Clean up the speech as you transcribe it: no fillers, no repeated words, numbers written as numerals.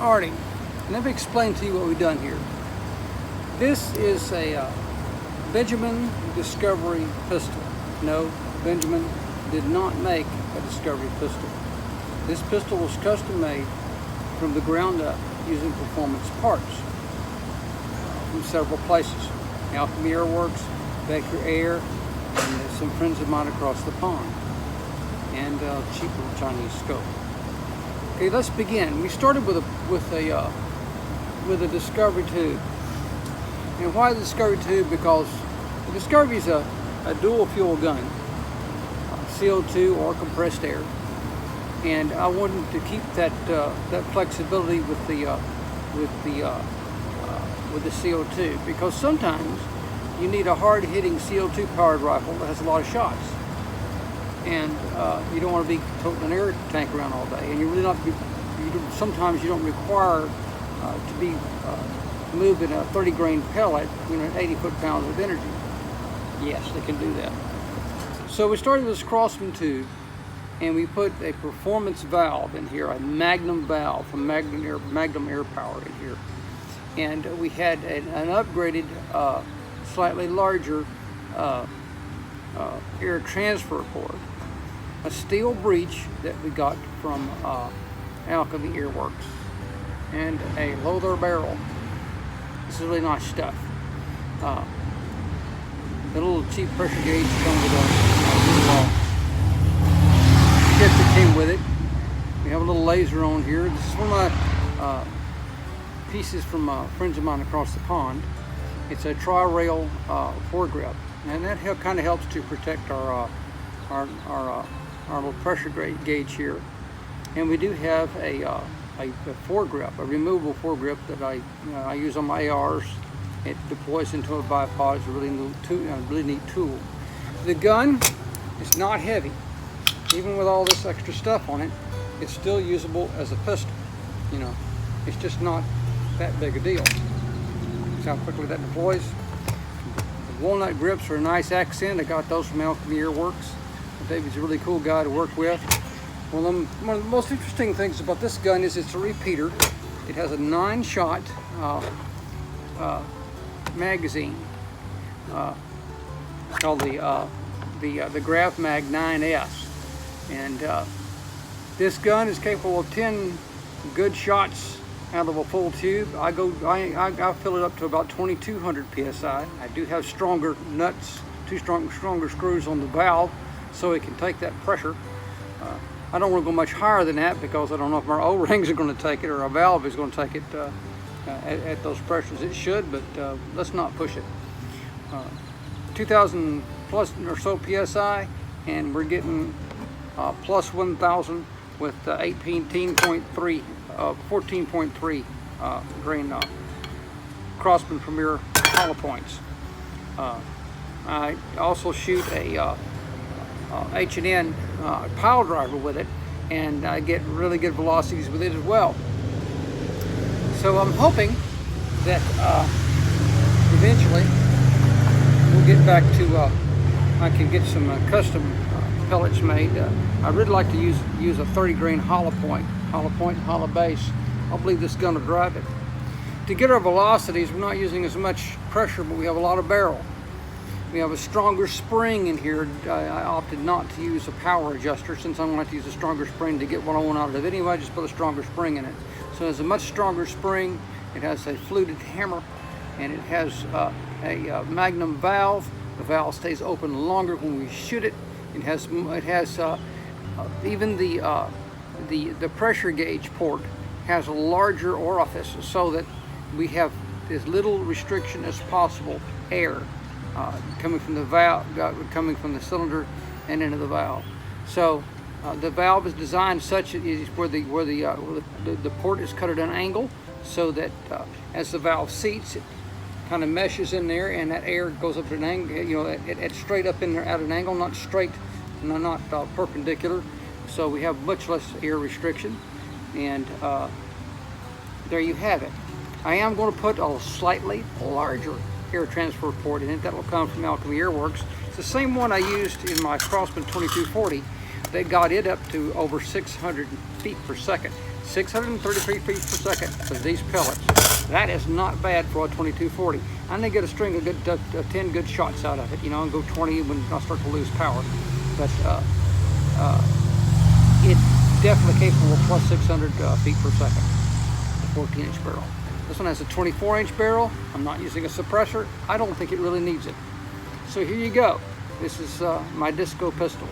Alrighty, let me explain to you what we've done here. This is a Benjamin Discovery pistol. No, Benjamin did not make a Discovery pistol. This pistol was custom made from the ground up using performance parts from several places. Alchemy AirWerks, Baker Air, and some friends of mine across the pond, and cheap little Chinese scope. Okay, let's begin. We started with a Discovery tube. And why the Discovery tube? Because the Discovery is a dual fuel gun, CO2 or compressed air, and I wanted to keep that flexibility with the CO2, because sometimes you need a hard-hitting CO2 powered rifle that has a lot of shots, and you don't want to be toting an air tank around all day, and you really not. Sometimes you don't require to be moving a 30 grain pellet, at 80 foot-pounds of energy. Yes, they can do that. So we started with this Crosman tube, and we put a performance valve in here, a Magnum valve from Magnum Air Power in here, and we had an upgraded, slightly larger air transfer port, a steel breech that we got from Alchemy AirWerks, and a Lothar barrel. This is really nice stuff. The little cheap pressure gauge comes with a kit that came with it. We have a little laser on here. This is one of my pieces from friends of mine across the pond. It's a tri-rail foregrip, and that kind of helps to protect our little pressure gauge here. And we do have a foregrip, a removable foregrip that I use on my ARs. It deploys into a bipod. It's a really neat tool. The gun is not heavy. Even with all this extra stuff on it, it's still usable as a pistol. It's just not that big a deal. See how quickly that deploys. The walnut grips are a nice accent. I got those from Alchemy AirWerks. David's a really cool guy to work with. One of the most interesting things about this gun is it's a repeater. It has a 9-shot magazine called the Graph Mag 9S, and this gun is capable of 10 good shots out of a full tube. I fill it up to about 2200 psi. I do have stronger nuts, stronger screws on the valve, so it can take that pressure. I don't want to go much higher than that because I don't know if our O-rings are going to take it or our valve is going to take it at those pressures. It should, but let's not push it. 2000 plus or so psi, and we're getting plus 1000 with 14.3 grain Crosman Premier hollow points. I also shoot a H&N pile driver with it, and I get really good velocities with it as well. So I'm hoping that eventually we'll get back to I can get some custom pellets made. I really like to use a 30 grain hollow point, hollow base. I believe this gun will drive it. To get our velocities, we're not using as much pressure, but we have a lot of barrel. We have a stronger spring in here. I opted not to use a power adjuster since I'm going to have to use a stronger spring to get what I want out of it anyway. I just put a stronger spring in it. So it has a much stronger spring. It has a fluted hammer, and it has a Magnum valve. The valve stays open longer when we shoot it. It has even the pressure gauge port has a larger orifice so that we have as little restriction as possible, air coming from the valve, coming from the cylinder and into the valve. So the valve is designed such is where the port is cut at an angle, so that as the valve seats, it kind of meshes in there, and that air goes up at an angle, it's straight up in there at an angle, not straight, not perpendicular. So we have much less air restriction, and there you have it. I am going to put a slightly larger air transfer port in it. That will come from Alchemy AirWerks. It's the same one I used in my Crosman 2240 that got it up to over 600 feet per second. 633 feet per second for these pellets. That is not bad for a 2240. I need to get a string of good 10 good shots out of it, you know, and go 20 when I start to lose power. But it's definitely capable of plus 600 feet per second. The 14-inch barrel. This one has a 24-inch barrel. I'm not using a suppressor. I don't think it really needs it. So here you go. This is my disco pistol.